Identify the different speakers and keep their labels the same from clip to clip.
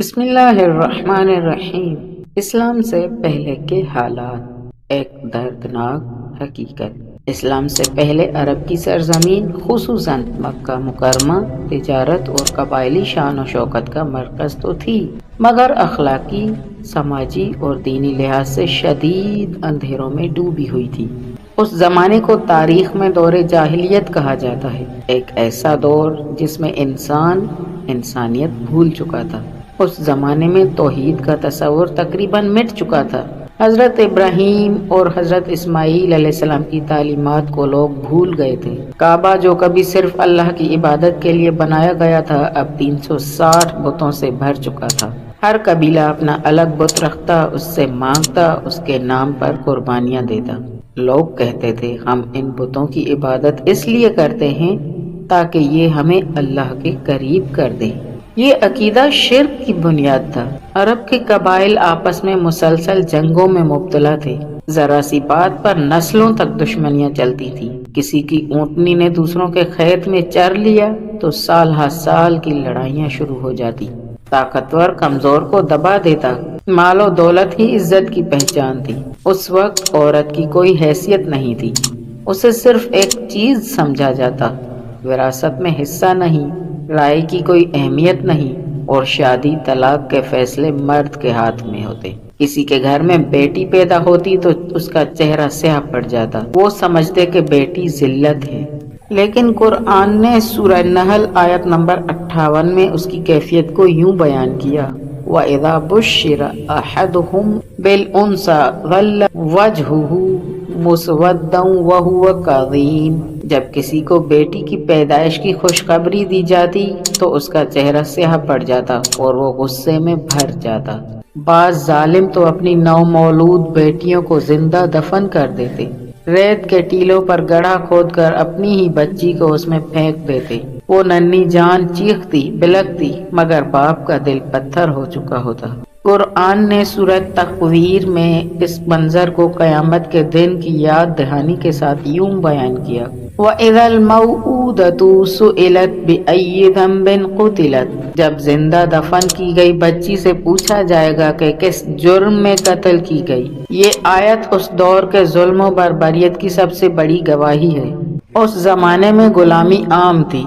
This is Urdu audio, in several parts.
Speaker 1: بسم اللہ الرحمن الرحیم۔ اسلام سے پہلے کے حالات، ایک دردناک حقیقت۔ اسلام سے پہلے عرب کی سرزمین خصوصاً مکہ مکرمہ تجارت اور قبائلی شان و شوکت کا مرکز تو تھی، مگر اخلاقی، سماجی اور دینی لحاظ سے شدید اندھیروں میں ڈوبی ہوئی تھی۔ اس زمانے کو تاریخ میں دور جاہلیت کہا جاتا ہے، ایک ایسا دور جس میں انسانیت بھول چکا تھا۔ اس زمانے میں توحید کا تصور تقریباً مٹ چکا تھا۔ حضرت ابراہیم اور حضرت اسماعیل علیہ السلام کی تعلیمات کو لوگ بھول گئے تھے۔ کعبہ جو کبھی صرف اللہ کی عبادت کے لیے بنایا گیا تھا، اب 360 بتوں سے بھر چکا تھا۔ ہر قبیلہ اپنا الگ بت رکھتا، اس سے مانگتا، اس کے نام پر قربانیاں دیتا۔ لوگ کہتے تھے، ہم ان بتوں کی عبادت اس لیے کرتے ہیں تاکہ یہ ہمیں اللہ کے قریب کر دیں۔ یہ عقیدہ شرک کی بنیاد تھا۔ عرب کے قبائل آپس میں مسلسل جنگوں میں مبتلا تھے۔ ذرا سی بات پر نسلوں تک دشمنیاں چلتی تھیں۔ کسی کی اونٹنی نے دوسروں کے کھیت میں چر لیا تو سال ہر سال کی لڑائیاں شروع ہو جاتی۔ طاقتور کمزور کو دبا دیتا۔ مال و دولت ہی عزت کی پہچان تھی۔ اس وقت عورت کی کوئی حیثیت نہیں تھی، اسے صرف ایک چیز سمجھا جاتا، وراثت میں حصہ نہیں، رائے کی کوئی اہمیت نہیں، اور شادی طلاق کے فیصلے مرد کے ہاتھ میں ہوتے۔ کسی کے گھر میں بیٹی پیدا ہوتی تو اس کا چہرہ سیاہ پڑ جاتا، وہ سمجھتے کہ بیٹی ذلت ہے۔ لیکن قرآن نے سورہ نحل آیت نمبر 58 میں اس کی کیفیت کو یوں بیان کیا: وَإِذَا بُشِّرَ أَحَدُهُم بِالْأُنثىٰ ظَلَّ وَجْهُهُ مُسْوَدًّا وَهُوَ كَظِيمٌ۔ جب کسی کو بیٹی کی پیدائش کی خوشخبری دی جاتی تو اس کا چہرہ سیاہ پڑ جاتا اور وہ غصے میں بھر جاتا۔ بعض ظالم تو اپنی نومولود بیٹیوں کو زندہ دفن کر دیتے، ریت کے ٹیلوں پر گڑھا کھود کر اپنی ہی بچی کو اس میں پھینک دیتے۔ وہ ننھی جان چیختی بلکتی، مگر باپ کا دل پتھر ہو چکا ہوتا۔ قرآن نے سورہ تکویر میں اس منظر کو قیامت کے دن کی یاد دہانی کے ساتھ یوں بیان کیا: وَإِذَا الْمَوْءُودَةُ سُئِلَتْ بِأَيِّ ذَنبٍ قُتِلَتْ۔ جب زندہ دفن کی گئی بچی سے پوچھا جائے گا کہ کس جرم میں قتل کی گئی۔ یہ آیت اس دور کے ظلم و بربریت کی سب سے بڑی گواہی ہے۔ اس زمانے میں غلامی عام تھی۔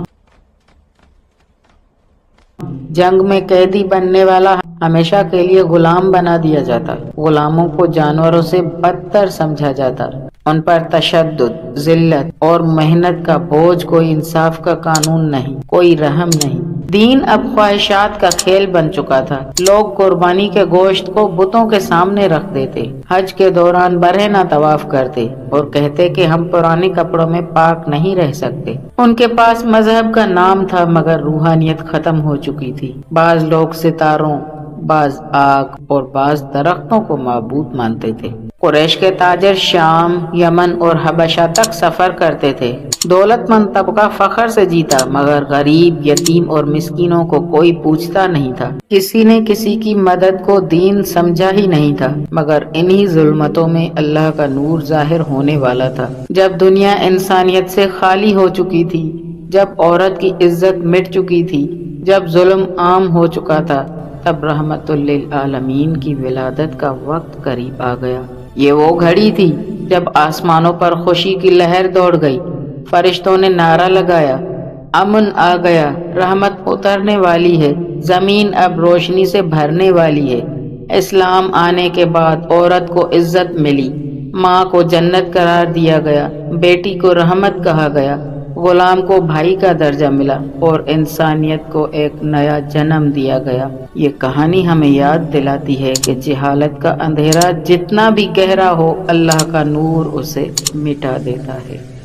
Speaker 1: جنگ میں قیدی بننے والا ہمیشہ کے لیے غلام بنا دیا جاتا۔ غلاموں کو جانوروں سے بدتر سمجھا جاتا۔ ان پر تشدد، ذلت اور محنت کا بوجھ، کوئی انصاف کا قانون نہیں، کوئی رحم نہیں۔ دین اب خواہشات کا کھیل بن چکا تھا۔ لوگ قربانی کے گوشت کو بتوں کے سامنے رکھ دیتے، حج کے دوران برہنہ طواف کرتے اور کہتے کہ ہم پرانے کپڑوں میں پاک نہیں رہ سکتے۔ ان کے پاس مذہب کا نام تھا مگر روحانیت ختم ہو چکی تھی۔ بعض لوگ ستاروں، بعض آگ اور بعض درختوں کو معبود مانتے تھے۔ قریش کے تاجر شام، یمن اور حبشہ تک سفر کرتے تھے۔ دولت مند طبقہ فخر سے جیتا، مگر غریب، یتیم اور مسکینوں کو کوئی پوچھتا نہیں تھا۔ کسی نے کسی کی مدد کو دین سمجھا ہی نہیں تھا، مگر انہی ظلمتوں میں اللہ کا نور ظاہر ہونے والا تھا۔ جب دنیا انسانیت سے خالی ہو چکی تھی، جب عورت کی عزت مٹ چکی تھی، جب ظلم عام ہو چکا تھا، تب رحمت للعالمین کی ولادت کا وقت قریب آ گیا۔ یہ وہ گھڑی تھی جب آسمانوں پر خوشی کی لہر دوڑ گئی، فرشتوں نے نعرہ لگایا: امن آ گیا، رحمت اترنے والی ہے، زمین اب روشنی سے بھرنے والی ہے۔ اسلام آنے کے بعد عورت کو عزت ملی، ماں کو جنت قرار دیا گیا، بیٹی کو رحمت کہا گیا، غلام کو بھائی کا درجہ ملا اور انسانیت کو ایک نیا جنم دیا گیا۔ یہ کہانی ہمیں یاد دلاتی ہے کہ جہالت کا اندھیرا جتنا بھی گہرا ہو، اللہ کا نور اسے مٹا دیتا ہے۔